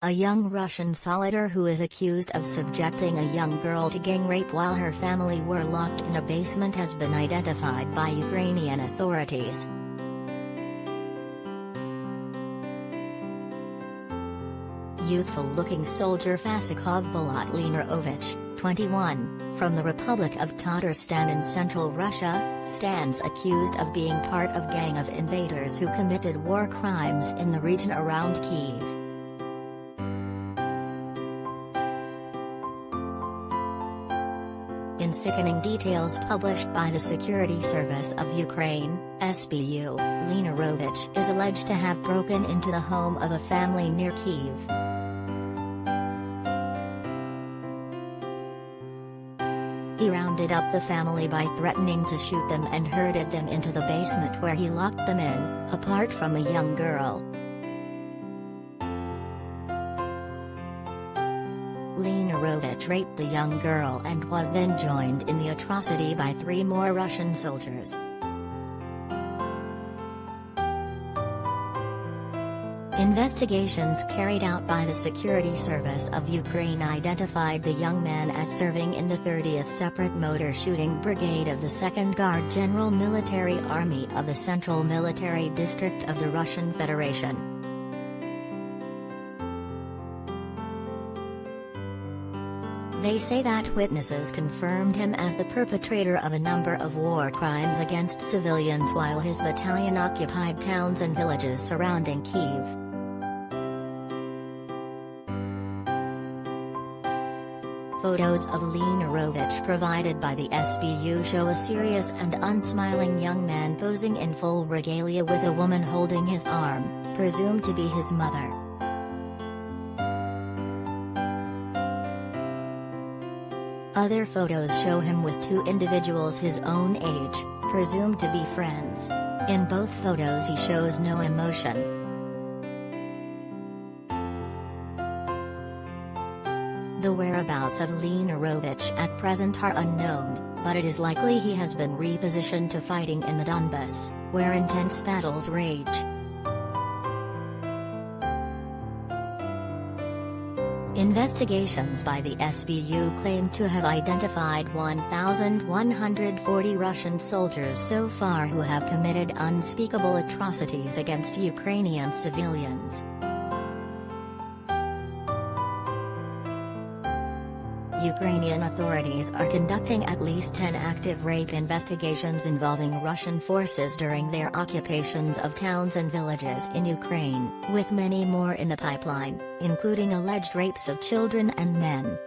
A young Russian soldier who is accused of subjecting a young girl to gang rape while her family were locked in a basement has been identified by Ukrainian authorities. Youthful-looking soldier Fassakhov Bulat Lenarovich, 21, from the Republic of Tatarstan in central Russia, stands accused of being part of gang of invaders who committed war crimes in the region around Kyiv. In sickening details published by the Security Service of Ukraine, SBU, Lenarovich is alleged to have broken into the home of a family near Kyiv. He rounded up the family by threatening to shoot them and herded them into the basement where he locked them in, apart from a young girl. Lenarovich raped the young girl and was then joined in the atrocity by 3 more Russian soldiers. Investigations carried out by the Security Service of Ukraine identified the young man as serving in the 30th Separate Motor Shooting Brigade of the 2nd Guard General Military Army of the Central Military District of the Russian Federation. They say that witnesses confirmed him as the perpetrator of a number of war crimes against civilians while his battalion occupied towns and villages surrounding Kyiv. Photos of Lenarovich provided by the SBU show a serious and unsmiling young man posing in full regalia with a woman holding his arm, presumed to be his mother. Other photos show him with 2 individuals his own age, presumed to be friends. In both photos he shows no emotion. The whereabouts of Lenarovich at present are unknown, but it is likely he has been repositioned to fighting in the Donbas, where intense battles rage. Investigations by the SBU claim to have identified 1,140 Russian soldiers so far who have committed unspeakable atrocities against Ukrainian civilians. Ukrainian authorities are conducting at least 10 active rape investigations involving Russian forces during their occupations of towns and villages in Ukraine, with many more in the pipeline, including alleged rapes of children and men.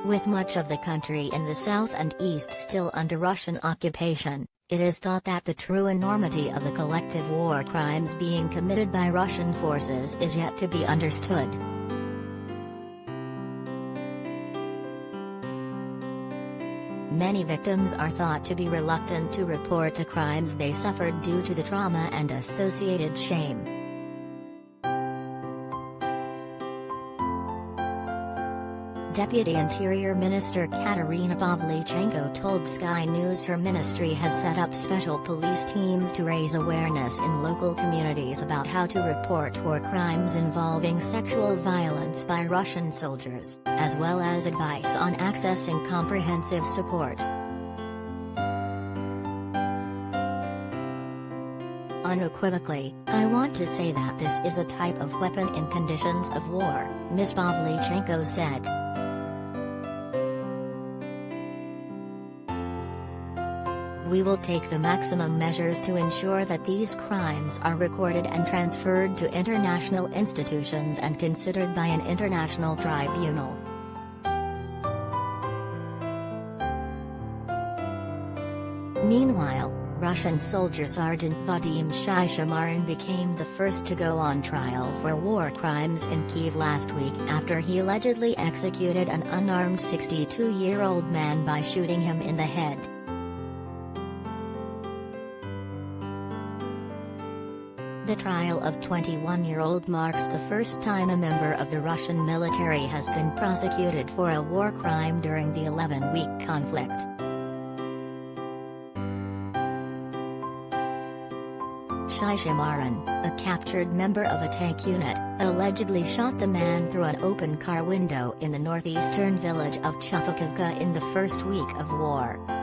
With much of the country in the south and east still under Russian occupation, it is thought that the true enormity of the collective war crimes being committed by Russian forces is yet to be understood. Many victims are thought to be reluctant to report the crimes they suffered due to the trauma and associated shame. Deputy Interior Minister Katerina Pavlichenko told Sky News her ministry has set up special police teams to raise awareness in local communities about how to report war crimes involving sexual violence by Russian soldiers, as well as advice on accessing comprehensive support. Unequivocally, I want to say that this is a type of weapon in conditions of war, Ms. Pavlichenko said. We will take the maximum measures to ensure that these crimes are recorded and transferred to international institutions and considered by an international tribunal. Meanwhile, Russian soldier Sergeant Vadim Shyshamarin became the first to go on trial for war crimes in Kyiv last week after he allegedly executed an unarmed 62-year-old man by shooting him in the head. The trial of 21-year-old marks the first time a member of the Russian military has been prosecuted for a war crime during the 11-week conflict. Shishimaran, a captured member of a tank unit, allegedly shot the man through an open car window in the northeastern village of Chupakovka in the first week of war.